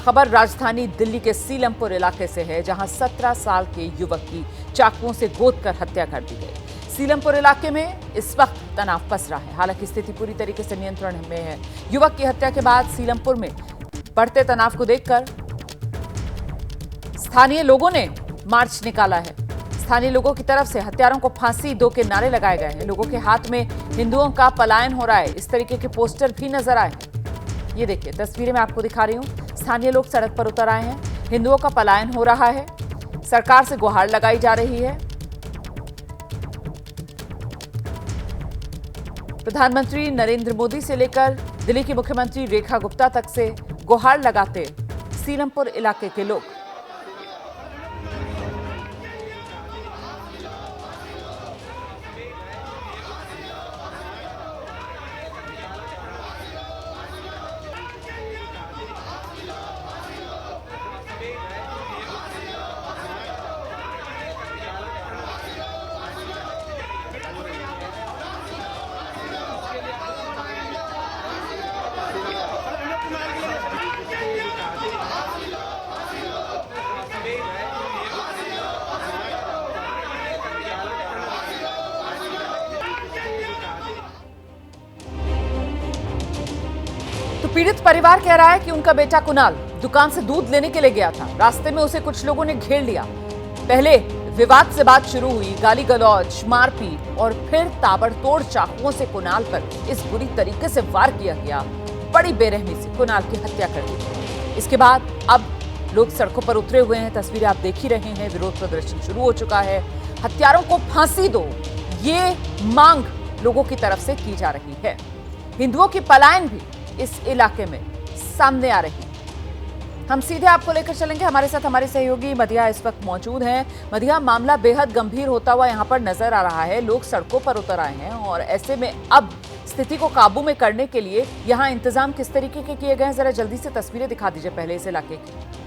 खबर राजधानी दिल्ली के सीलमपुर इलाके से है, जहां 17 साल के युवक की चाकुओं से गोदकर हत्या कर दी गई। सीलमपुर इलाके में इस वक्त तनाव पस रहा है, हालांकि स्थिति पूरी तरीके से नियंत्रण में है। युवक की हत्या के बाद सीलमपुर में बढ़ते तनाव को देखकर स्थानीय लोगों ने मार्च निकाला है। स्थानीय लोगों की तरफ से हत्यारों को फांसी दो के नारे लगाए गए हैं। लोगों के हाथ में हिंदुओं का पलायन हो रहा है, इस तरीके के पोस्टर भी नजर आए हैं। ये देखिए तस्वीरें मैं आपको दिखा रही हूं। स्थानीय लोग सड़क पर उतर आए हैं, हिंदुओं का पलायन हो रहा है, सरकार से गुहार लगाई जा रही है। प्रधानमंत्री नरेंद्र मोदी से लेकर दिल्ली की मुख्यमंत्री रेखा गुप्ता तक से गुहार लगाते सीलमपुर इलाके के लोग। तो पीड़ित परिवार कह रहा है कि उनका बेटा कुणाल दुकान से दूध लेने के लिए गया था। रास्ते में उसे कुछ लोगों ने घेर लिया। पहले विवाद से बात शुरू हुई, गाली गलौज, मारपीट और फिर ताबड़तोड़ चाकुओं से कुणाल पर इस बुरी तरीके से वार किया गया। बड़ी बेरहमी से कुणाल की हत्या कर दी। इसके बाद अब लोग सड़कों पर उतरे हुए हैं। तस्वीरें आप देख ही रहे हैं। विरोध प्रदर्शन शुरू हो चुका है। हत्यारों को फांसी दो, ये मांग लोगों की तरफ से की जा रही है। हिंदुओं की पलायन भी इस इलाके में सामने आ रही है। हम सीधे आपको लेकर चलेंगे। हमारे साथ हमारे सहयोगी मधिया इस वक्त मौजूद हैं। मधिया, मामला बेहद गंभीर होता हुआ यहां पर नजर आ रहा है। लोग सड़कों पर उतर आए हैं और ऐसे में अब स्थिति को काबू में करने के लिए यहां इंतजाम किस तरीके के किए गए हैं, जरा जल्दी से तस्वीरें दिखा दीजिए पहले इस इलाके की।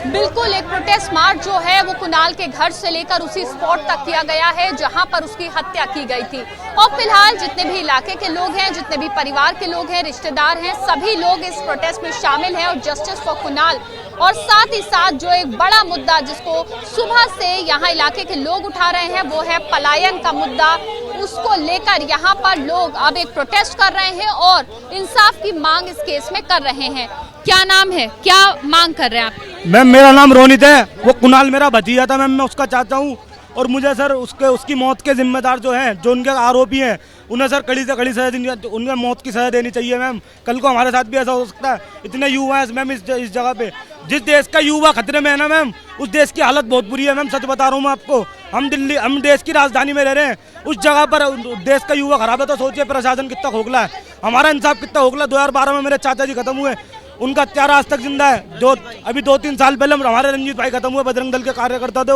बिल्कुल, एक प्रोटेस्ट मार्च जो है वो कुणाल के घर से लेकर उसी स्पॉट तक किया गया है जहां पर उसकी हत्या की गई थी। और फिलहाल जितने भी इलाके के लोग हैं, जितने भी परिवार के लोग हैं, रिश्तेदार हैं, सभी लोग इस प्रोटेस्ट में शामिल हैं और जस्टिस फॉर कुणाल और साथ ही साथ जो एक बड़ा मुद्दा जिसको सुबह से यहाँ इलाके के लोग उठा रहे हैं वो है पलायन का मुद्दा। उसको लेकर यहाँ पर लोग अब एक प्रोटेस्ट कर रहे हैं और इंसाफ की मांग इस केस में कर रहे हैं। क्या नाम है, क्या मांग कर रहे हैं आप? मैम मेरा नाम रोनित है। वो कुणाल मेरा भतीजा था मैम, मैं उसका चाचा हूँ। और मुझे सर उसकी मौत के जिम्मेदार जो हैं, जो उनके आरोपी हैं, उन्हें सर कड़ी से कड़ी सजा देनी, उन्हें मौत की सजा देनी चाहिए मैम। कल को हमारे साथ भी ऐसा हो सकता है। इतने युवा हैं मैम इस जगह पे। जिस देश का युवा खतरे में है ना मैम, उस देश की हालत बहुत बुरी है मैम। सच बता रहा हूँ मैं आपको। हम देश की राजधानी में रह रहे हैं, उस जगह पर देश का युवा खराब है। तो सोचिए प्रशासन कितना खोखला है, हमारा इंसाफ कितना खोखला। 2012 में मेरे चाचा जी खत्म हुए, उनका हत्यारा आज तक जिंदा है। जो अभी 2-3 साल पहले हमारे रंजीत भाई खत्म हुए, बजरंग दल के कार्यकर्ता थे।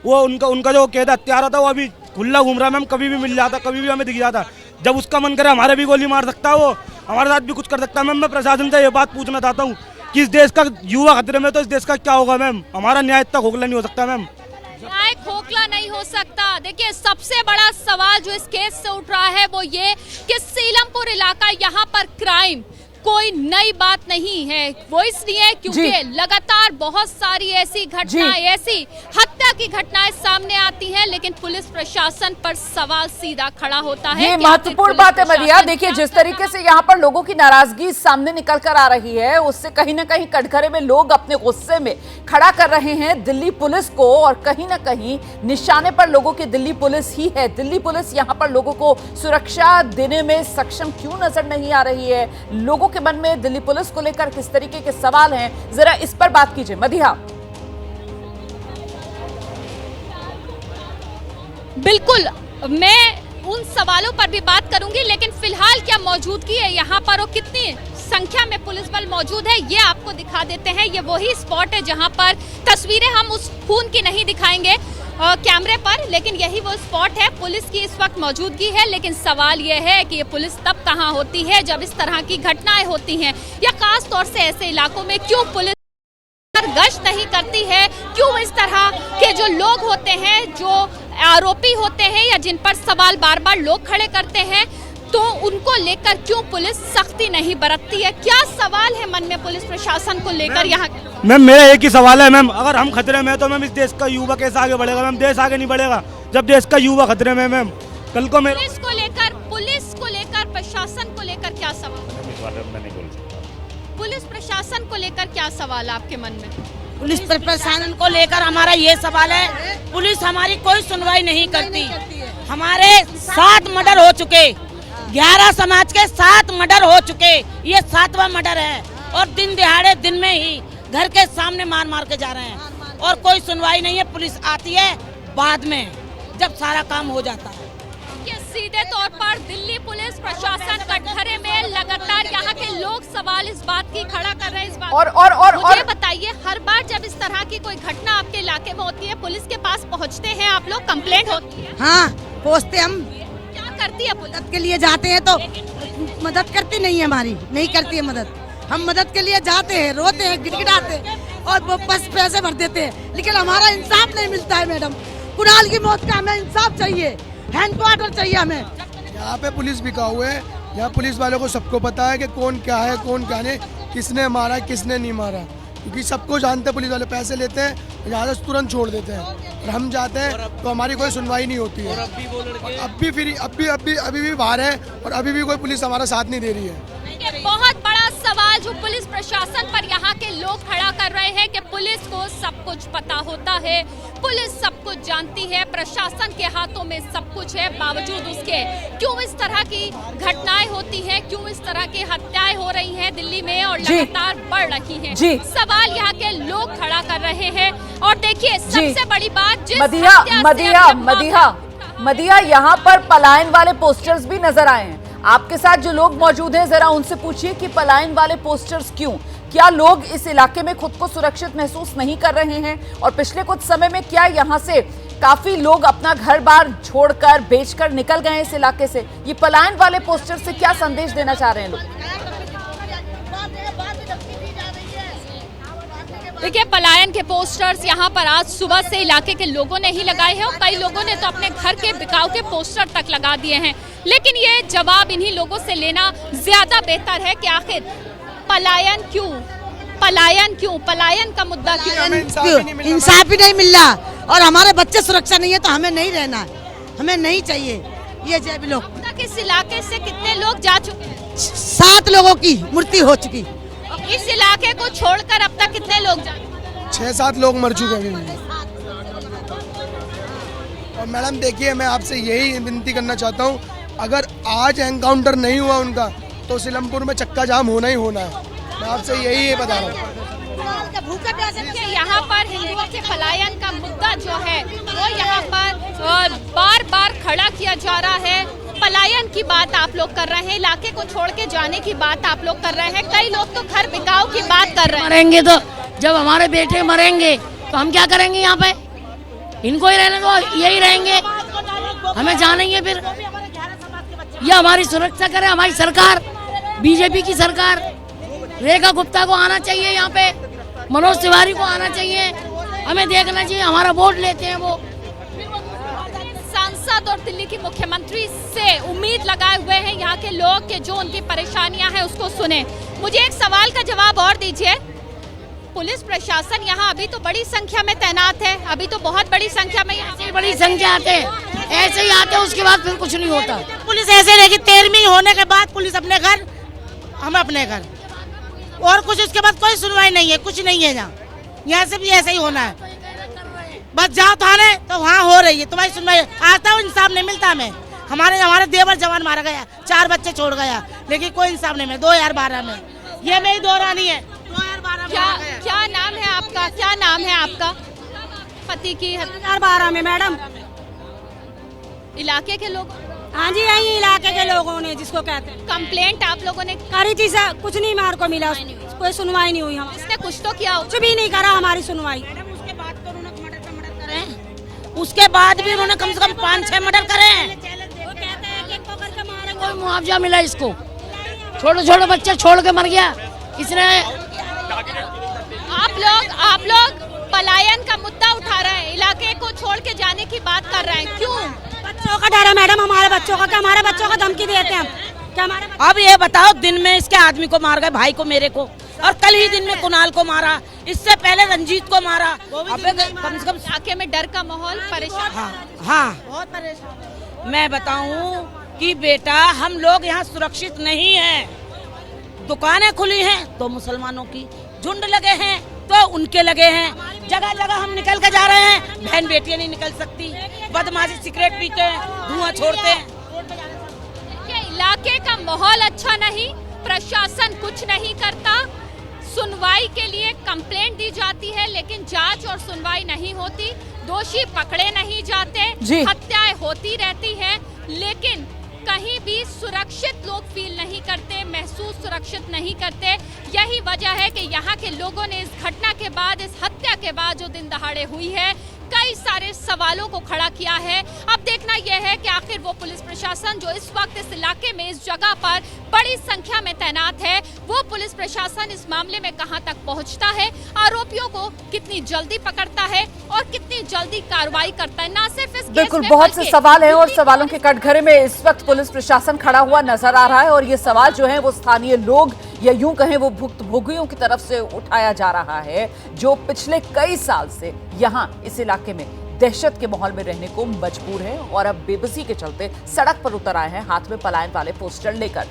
वो उनका जो कैद हत्यारा था वो अभी खुला घूम रहा है मैम। कभी भी मिल जाता, कभी भी हमें दिख जाता। जब उसका मन करे हमारे भी गोली मार सकता है, वो हमारे साथ भी कुछ कर सकता है मैम। मैं प्रशासन से ये बात पूछना चाहता हूँ कि इस देश का युवा खतरे में, तो इस देश का क्या होगा मैम? हमारा न्याय इतना खोखला नहीं हो सकता मैम। न्याय खोखला नहीं हो सकता। देखिए, सबसे बड़ा सवाल जो इस केस से उठ रहा है वो ये कि सीलमपुर इलाका, यहाँ पर क्राइम कोई नई बात नहीं है। वो इसलिए क्योंकि लगातार बहुत सारी ऐसी घटनाएं, ऐसी हत्या की घटनाएं सामने आती हैं, लेकिन पुलिस प्रशासन पर सवाल सीधा खड़ा होता है। ये महत्वपूर्ण बात है मधिया। देखिए, जिस तरीके से यहाँ पर लोगों की नाराजगी सामने निकल कर आ रही है, उससे कहीं ना कहीं कटघरे में लोग अपने गुस्से में खड़ा कर रहे हैं दिल्ली पुलिस को, और कहीं ना कहीं निशाने पर लोगों की दिल्ली पुलिस ही है। दिल्ली पुलिस यहाँ पर लोगों को सुरक्षा देने में सक्षम क्यों नजर नहीं आ रही है? लोगों के मन में दिल्ली पुलिस को लेकर किस तरीके के सवाल हैं, जरा इस पर बात कीजिए मधिया। बिल्कुल, मैं उन सवालों पर भी बात करूंगी, लेकिन फिलहाल क्या मौजूदगी है यहाँ पर और कितनी संख्या में पुलिस बल मौजूद है ये आपको दिखा देते हैं। ये वही स्पॉट है जहाँ पर तस्वीरें हम उस खून की नहीं दिखाएंगे कैमरे पर, लेकिन यही वो स्पॉट है। पुलिस की इस वक्त मौजूदगी है, लेकिन सवाल ये है कि ये पुलिस तब कहाँ होती है जब इस तरह की घटनाएं होती हैं, या खास तौर से ऐसे इलाकों में क्यों पुलिस गश्त नहीं करती है? क्यों इस तरह के जो लोग होते हैं, जो आरोपी होते हैं या जिन पर सवाल बार बार लोग खड़े करते हैं, तो उनको लेकर क्यों पुलिस सख्ती नहीं बरतती है? क्या सवाल है मन में पुलिस प्रशासन को लेकर यहाँ? मैम मेरा एक ही सवाल है मैम, अगर हम खतरे में हैं तो मैम इस देश का युवा कैसे आगे बढ़ेगा मैम? देश आगे नहीं बढ़ेगा जब देश का युवा खतरे में। मैम कल को मेरे पुलिस को लेकर प्रशासन को लेकर क्या सवाल? पुलिस प्रशासन को लेकर क्या सवाल है आपके मन में? पुलिस प्रशासन को लेकर हमारा ये सवाल है, पुलिस हमारी कोई सुनवाई नहीं करती। हमारे 7 मर्डर हो चुके, 11 समाज के 7 मर्डर हो चुके, ये 7वां मर्डर है। और दिन दिहाड़े दिन में ही घर के सामने मार मार के जा रहे हैं और कोई सुनवाई नहीं है। पुलिस आती है बाद में जब सारा काम हो जाता है। ये सीधे तौर पर दिल्ली पुलिस प्रशासन कटघरे में लगातार यहाँ के लोग सवाल इस बात की खड़ा कर रहे हैं। इस बात और मुझे बताइए, हर बार जब इस तरह की कोई घटना आपके इलाके में होती है, पुलिस के पास पहुँचते हैं आप लोग, कंप्लेंट होती है? हाँ पहुँचते, हम क्या करती है पुलिस? मदद के लिए जाते हैं तो मदद करती नहीं है, हमारी नहीं करती है मदद। हम मदद के लिए जाते हैं, रोते हैं, गिड़गिड़ाते हैं और वो बस पैसे भर देते हैं, लेकिन हमारा इंसाफ नहीं मिलता है। मैडम कुणाल की मौत का हमें इंसाफ चाहिए, हेडक्वार्टर चाहिए हमें। यहाँ पे पुलिस बिका हुआ है, यहाँ पुलिस वालों को सबको पता है कि कौन क्या है कौन क्या नहीं, किसने मारा किसने नहीं मारा, क्योंकि सबको जानते हैं। पुलिस वाले पैसे लेते हैं, यहाँ से तुरंत छोड़ देते हैं और हम जाते हैं तो हमारी कोई सुनवाई नहीं होती है। अभी भी बाहर है और अभी भी कोई पुलिस हमारा साथ नहीं दे रही है। बहुत बड़ा सवाल जो पुलिस प्रशासन पर यहाँ के लोग खड़ा कर रहे हैं कि पुलिस को सब कुछ पता होता है, पुलिस सब कुछ जानती है, प्रशासन के हाथों में सब कुछ है, बावजूद उसके क्यों इस तरह की घटनाएं होती हैं, क्यों इस तरह की हत्याएं हो रही हैं दिल्ली में और लगातार बढ़ रही हैं? सवाल यहाँ के लोग खड़ा कर रहे हैं। और देखिए सबसे बड़ी बात, मदिया यहाँ पर पलायन वाले पोस्टर्स भी नजर आए हैं। आपके साथ जो लोग मौजूद हैं, जरा उनसे पूछिए कि पलायन वाले पोस्टर्स क्यों? क्या लोग इस इलाके में खुद को सुरक्षित महसूस नहीं कर रहे हैं? और पिछले कुछ समय में क्या यहाँ से काफी लोग अपना घर बार छोड़कर बेचकर निकल गए इस इलाके से? ये पलायन वाले पोस्टर से क्या संदेश देना चाह रहे हैं लोग? देखिए, पलायन के पोस्टर्स यहाँ पर आज सुबह से इलाके के लोगों ने ही लगाए हैं और कई लोगों ने तो अपने घर के बिकाऊ के पोस्टर तक लगा दिए हैं। लेकिन ये जवाब इन्हीं लोगों से लेना ज्यादा बेहतर है कि आखिर पलायन क्यों, पलायन का मुद्दा क्यों? इंसाफ ही नहीं मिल रहा और हमारे बच्चे सुरक्षा नहीं है तो हमें नहीं रहना है, हमें नहीं चाहिए ये जब लोग। इस इलाके से कितने लोग जा चुके हैं? 7 लोगों की मृत्यु हो चुकी। इस इलाके को छोड़कर अब तक कितने लोग जा? 6-7 लोग मर चुके हैं। और मैडम देखिए, मैं आपसे यही विनती करना चाहता हूँ, अगर आज एनकाउंटर नहीं हुआ उनका तो सिलमपुर में चक्का जाम होना ही होना है। मैं आपसे यही बता रहा हूँ। यहाँ पर हिंदुओं के पलायन का मुद्दा जो है वो यहाँ पर बार बार खड़ा किया जा रहा है। पलायन की बात आप लोग कर रहे हैं, इलाके को छोड़ के जाने की बात आप लोग कर रहे हैं, कई लोग तो घर बिकाऊ की बात कर रहे हैं। मरेंगे तो जब हमारे बेटे मरेंगे तो हम क्या करेंगे? यहाँ पे इनको ही रहने दो, यही रहेंगे, हमें जानेंगे फिर। ये हमारी सुरक्षा करे हमारी सरकार, बीजेपी की सरकार। रेखा गुप्ता को आना चाहिए यहाँ पे, मनोज तिवारी को आना चाहिए, हमें देखना चाहिए, हमारा वोट लेते हैं वो। सांसद और दिल्ली की मुख्यमंत्री से उम्मीद लगाए हुए हैं यहाँ के लोग कि जो उनकी परेशानियां हैं उसको सुने। मुझे एक सवाल का जवाब और दीजिए, पुलिस प्रशासन यहाँ अभी तो बड़ी संख्या में तैनात है, अभी तो बहुत बड़ी संख्या में, ऐसे बड़ी संख्या आते हैं, ऐसे ही आते हैं, उसके बाद फिर कुछ नहीं होता। पुलिस ऐसे रहेगी, 13वीं होने के बाद पुलिस अपने घर, हम अपने घर, और कुछ उसके बाद कोई सुनवाई नहीं है, कुछ नहीं है। यहाँ से भी ऐसे ही होना है, बस जाओ थाने तो वहाँ हो रही है तुम्हारी सुनवाई। आज तक इंसाफ नहीं मिलता हमें। हमारे देवर जवान मारा गया, 4 बच्चे छोड़ गया, लेकिन कोई इंसाफ नहीं मिला। 2012 में ये मेरी दोहरानी है। 2012 क्या नाम है आपका? क्या नाम है आपका? पति की 2012 में मैडम। इलाके के लोग? हाँ जी, यही इलाके के लोगों ने, जिसको कहते हैं। कंप्लेंट आप लोगों ने करी थी सर, कुछ नहीं मार को मिला, कोई सुनवाई नहीं हुई। इसने कुछ तो किया, कुछ भी नहीं करा हमारी सुनवाई। उसके बाद भी उन्होंने कम से कम 5-6 मर्डर करे हैं। वो कहते हैं कि पकड़ के मारेंगे, कोई मुआवजा मिला इसको? छोटे बच्चे छोड़ के मर गया इसने। आप लोग पलायन का मुद्दा उठा रहे हैं, इलाके को छोड़ के जाने की बात कर रहे हैं, क्यों? बच्चों का डर है मैडम, हमारे बच्चों का, हमारे बच्चों को धमकी देते हैं हम। क्या मारा? अब ये बताओ, दिन में इसके आदमी को मार गए, भाई को, मेरे को, और कल ही दिन में कुणाल को मारा, इससे पहले रंजीत को मारा। अबे कम से कम इलाके में डर का माहौल, परेशान। हाँ, बहुत परेशान। मैं बताऊं कि बेटा, हम लोग यहाँ सुरक्षित नहीं हैं। दुकानें खुली हैं तो मुसलमानों की, झुंड लगे हैं तो उनके लगे हैं, जगह जगह हम निकल के जा रहे हैं, बहन बेटियां नहीं निकल सकती, बदमाशी, सिगरेट पीते हैं, धुआं छोड़ते हैं। इलाके का माहौल अच्छा नहीं, प्रशासन कुछ नहीं करता, सुनवाई के लिए कंप्लेंट दी जाती है लेकिन जांच और सुनवाई नहीं होती, दोषी पकड़े नहीं जाते, हत्याएं होती रहती है, लेकिन कहीं भी सुरक्षित लोग फील नहीं करते, महसूस सुरक्षित नहीं करते। यही वजह है कि यहाँ के लोगों ने इस घटना के बाद, इस हत्या के बाद जो दिन दहाड़े हुई है, कई सारे सवालों को खड़ा किया है। अब देखना यह है कि आखिर वो पुलिस प्रशासन जो इस वक्त इस इलाके में, इस जगह पर बड़ी संख्या में तैनात है, वो पुलिस प्रशासन इस मामले में कहां तक पहुंचता है, आरोपियों को कितनी जल्दी पकड़ता है और कितनी जल्दी कार्रवाई करता है। ना सिर्फ इस बिल्कुल, बहुत से सवाल हैं और सवालों के कटघरे में इस वक्त पुलिस प्रशासन खड़ा हुआ नजर आ रहा है और ये सवाल जो है वो स्थानीय लोग या यूं कहें वो भुक्तभोगियों की तरफ से उठाया जा रहा है, जो पिछले कई साल से यहाँ इस इलाके में दहशत के माहौल में रहने को मजबूर है और अब बेबसी के चलते सड़क पर उतर आए हैं हाथ में पलायन वाले पोस्टर लेकर।